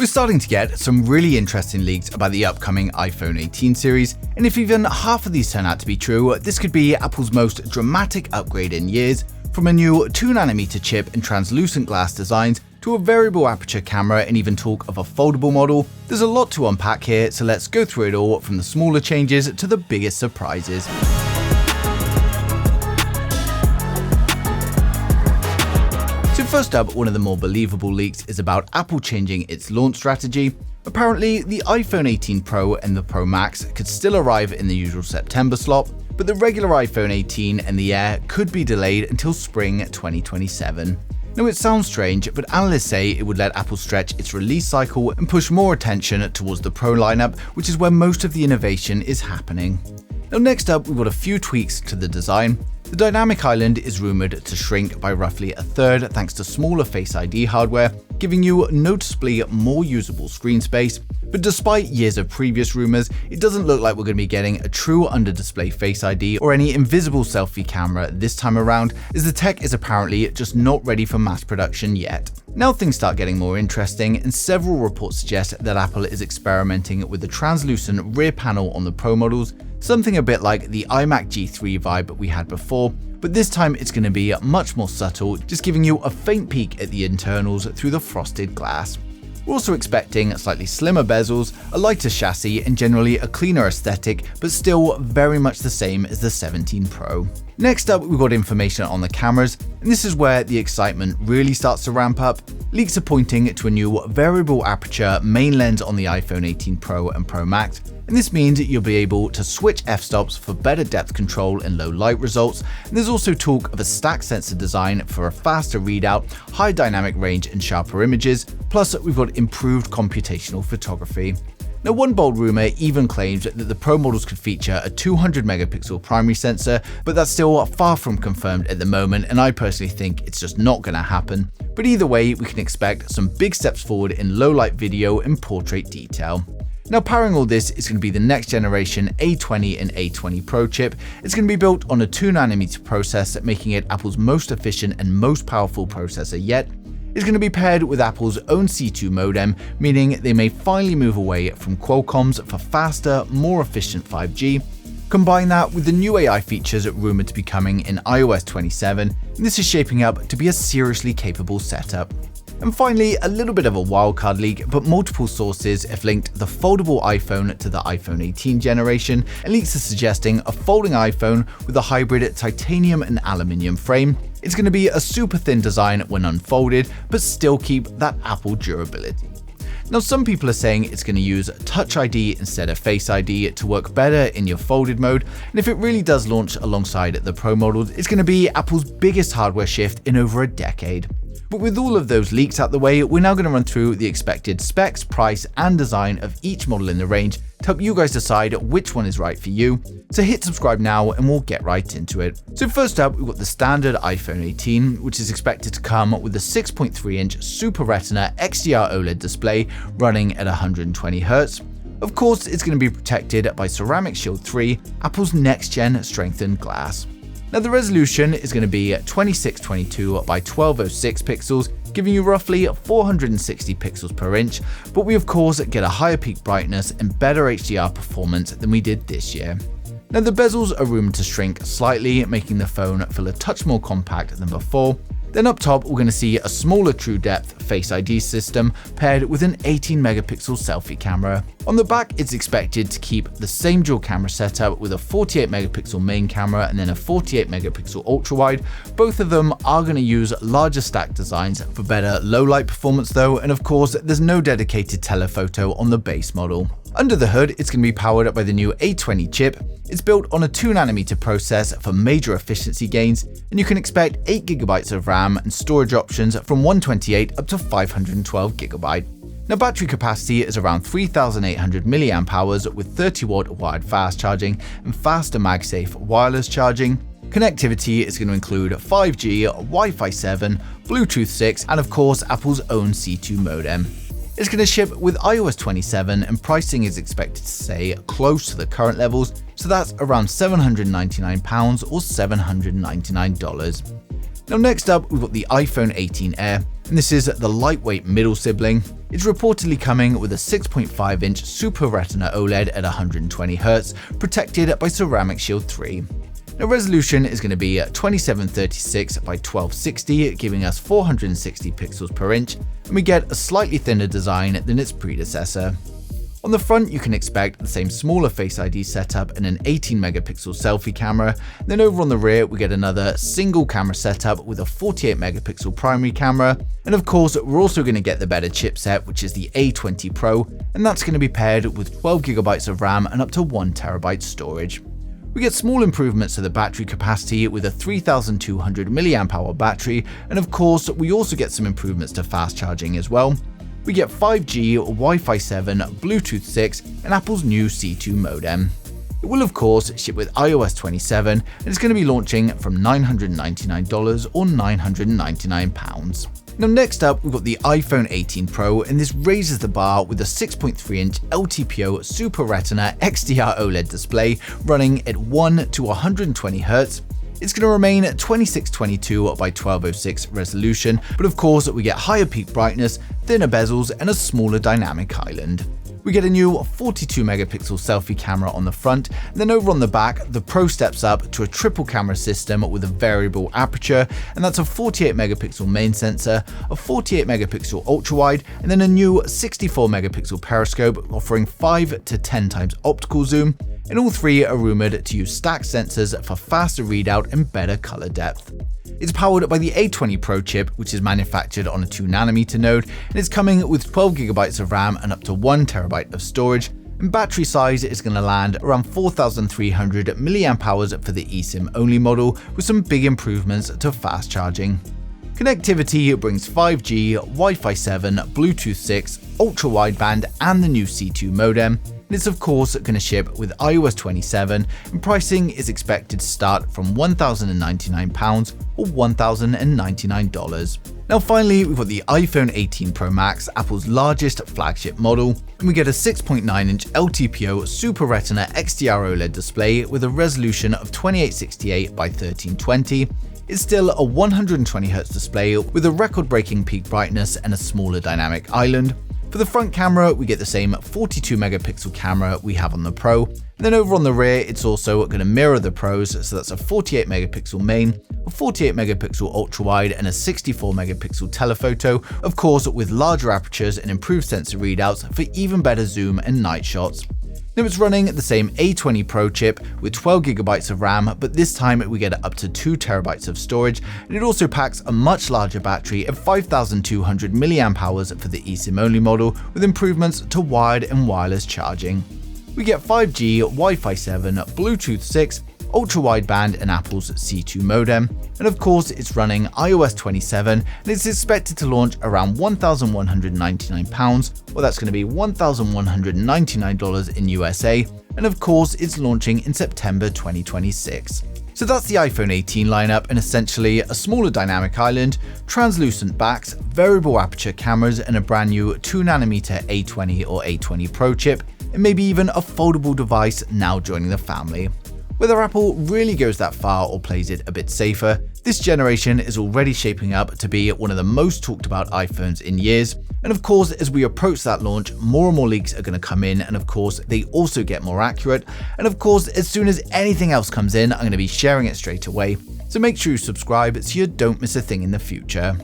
We're starting to get some really interesting leaks about the upcoming iPhone 18 series, and if even half of these turn out to be true, this could be Apple's most dramatic upgrade in years, from a new 2nm chip and translucent glass designs to a variable aperture camera and even talk of a foldable model. There's a lot to unpack here, so let's go through it all from the smaller changes to the biggest surprises. So first up, one of the more believable leaks is about Apple changing its launch strategy. Apparently, the iPhone 18 Pro and the Pro Max could still arrive in the usual September slot, but the regular iPhone 18 and the Air could be delayed until spring 2027. Now it sounds strange, but analysts say it would let Apple stretch its release cycle and push more attention towards the Pro lineup, which is where most of the innovation is happening. Now next up, we've got a few tweaks to the design. The dynamic island is rumored to shrink by roughly a third thanks to smaller Face ID hardware, giving you noticeably more usable screen space. But despite years of previous rumors, it doesn't look like we're going to be getting a true under-display Face ID or any invisible selfie camera this time around, as the tech is apparently just not ready for mass production yet. Now things start getting more interesting, and several reports suggest that Apple is experimenting with the translucent rear panel on the Pro models, something a bit like the iMac G3 vibe we had before, but this time it's going to be much more subtle, just giving you a faint peek at the internals through the frosted glass. We're also expecting slightly slimmer bezels, a lighter chassis, and generally a cleaner aesthetic, but still very much the same as the 17 Pro. Next up, we've got information on the cameras, and this is where the excitement really starts to ramp up. Leaks are pointing to a new variable aperture main lens on the iPhone 18 Pro and Pro Max, and this means you'll be able to switch f-stops for better depth control and low light results. And there's also talk of a stack sensor design for a faster readout, high dynamic range and sharper images, plus we've got improved computational photography. Now one bold rumor even claims that the Pro models could feature a 200 megapixel primary sensor, but that's still far from confirmed at the moment, and I personally think it's just not going to happen. But either way, we can expect some big steps forward in low light video and portrait detail. Now powering all this is going to be the next generation A20 and A20 Pro chip. It's going to be built on a 2nm process, making it Apple's most efficient and most powerful processor yet. It's going to be paired with Apple's own C2 modem, meaning they may finally move away from Qualcomm's for faster, more efficient 5G. Combine that with the new AI features rumored to be coming in iOS 27, and this is shaping up to be a seriously capable setup. And finally, a little bit of a wildcard leak, but multiple sources have linked the foldable iPhone to the iPhone 18 generation, and leaks are suggesting a folding iPhone with a hybrid titanium and aluminium frame. It's going to be a super thin design when unfolded, but still keep that Apple durability. Now some people are saying it's going to use Touch ID instead of Face ID to work better in your folded mode, and if it really does launch alongside the Pro models, it's going to be Apple's biggest hardware shift in over a decade. But with all of those leaks out the way, we're now going to run through the expected specs, price, and design of each model in the range to help you guys decide which one is right for you. So hit subscribe now and we'll get right into it. So first up, we've got the standard iPhone 18, which is expected to come with a 6.3-inch Super Retina XDR OLED display running at 120Hz. Of course, it's going to be protected by Ceramic Shield 3, Apple's next-gen strengthened glass. Now the resolution is going to be 2622 by 1206 pixels, giving you roughly 460 pixels per inch, but we of course get a higher peak brightness and better HDR performance than we did this year. Now the bezels are rumored to shrink slightly, making the phone feel a touch more compact than before. Then up top, we're going to see a smaller true depth Face ID system paired with an 18 megapixel selfie camera. On the back, it's expected to keep the same dual camera setup with a 48 megapixel main camera and then a 48 megapixel ultra wide. Both of them are going to use larger stack designs for better low light performance though, and of course there's no dedicated telephoto on the base model. Under the hood, it's going to be powered by the new A20 chip. It's built on a 2nm process for major efficiency gains, and you can expect 8GB of RAM and storage options from 128 up to 512GB. Now battery capacity is around 3,800 mAh with 30W wired fast charging and faster MagSafe wireless charging. Connectivity is going to include 5G, Wi-Fi 7, Bluetooth 6, and of course Apple's own C2 modem. It's going to ship with iOS 27 and pricing is expected to stay close to the current levels, so that's around £799 or $799. Now next up, we've got the iPhone 18 Air. and this is the lightweight middle sibling. It's reportedly coming with a 6.5-inch Super Retina OLED at 120Hz, protected by Ceramic Shield 3. Now, resolution is going to be 2736 by 1260, giving us 460 pixels per inch, and we get a slightly thinner design than its predecessor. On the front, you can expect the same smaller Face ID setup and an 18-megapixel selfie camera. Then over on the rear, we get another single camera setup with a 48-megapixel primary camera. And of course, we're also going to get the better chipset, which is the A20 Pro, and that's going to be paired with 12GB of RAM and up to 1TB storage. We get small improvements to the battery capacity with a 3200 mAh battery, and of course, we also get some improvements to fast charging as well. We get 5G, Wi-Fi 7, Bluetooth 6, and Apple's new C2 modem. It will of course ship with iOS 27, and it's going to be launching from $999 or £999. Now next up, we've got the iPhone 18 Pro, and this raises the bar with a 6.3-inch LTPO Super Retina XDR OLED display running at 1 to 120Hz. It's going to remain at 2622 by 1206 resolution, but of course we get higher peak brightness, thinner bezels, and a smaller dynamic island. We get a new 42-megapixel selfie camera on the front, and then over on the back, the Pro steps up to a triple camera system with a variable aperture, and that's a 48-megapixel main sensor, a 48-megapixel ultra-wide, and then a new 64-megapixel periscope offering 5 to 10 times optical zoom, and all three are rumored to use stacked sensors for faster readout and better color depth. It's powered by the A20 Pro chip, which is manufactured on a 2nm node, and it's coming with 12GB of RAM and up to 1TB of storage, and battery size is going to land around 4300 mAh for the eSIM only model, with some big improvements to fast charging. Connectivity brings 5G, Wi-Fi 7, Bluetooth 6, ultra-wideband, and the new C2 modem. And it's of course going to ship with iOS 27, and pricing is expected to start from £1,099 or $1,099. Now finally, we've got the iPhone 18 Pro Max, Apple's largest flagship model, and we get a 6.9-inch LTPO Super Retina XDR OLED display with a resolution of 2868 by 1320. It's still a 120Hz display with a record-breaking peak brightness and a smaller dynamic island. For the front camera, we get the same 42-megapixel camera we have on the Pro. And then over on the rear, it's also going to mirror the Pros, so that's a 48-megapixel main, a 48-megapixel ultra-wide, and a 64-megapixel telephoto, of course with larger apertures and improved sensor readouts for even better zoom and night shots. Now it's running the same A20 Pro chip with 12GB of RAM, but this time we get up to 2TB of storage, and it also packs a much larger battery of 5200 mAh for the eSIM only model, with improvements to wired and wireless charging. We get 5G, Wi-Fi 7, Bluetooth 6, ultra-wideband, and Apple's C2 modem, and of course it's running iOS 27, and it's expected to launch around £1,199, or that's going to be $1,199 in USA, and of course it's launching in September 2026. So that's the iPhone 18 lineup, and essentially a smaller dynamic island, translucent backs, variable aperture cameras, and a brand new 2nm A20 or A20 Pro chip, and maybe even a foldable device now joining the family. Whether Apple really goes that far or plays it a bit safer, this generation is already shaping up to be one of the most talked about iPhones in years. And of course, as we approach that launch, more and more leaks are going to come in, and of course, they also get more accurate. And of course, as soon as anything else comes in, I'm going to be sharing it straight away. So make sure you subscribe so you don't miss a thing in the future.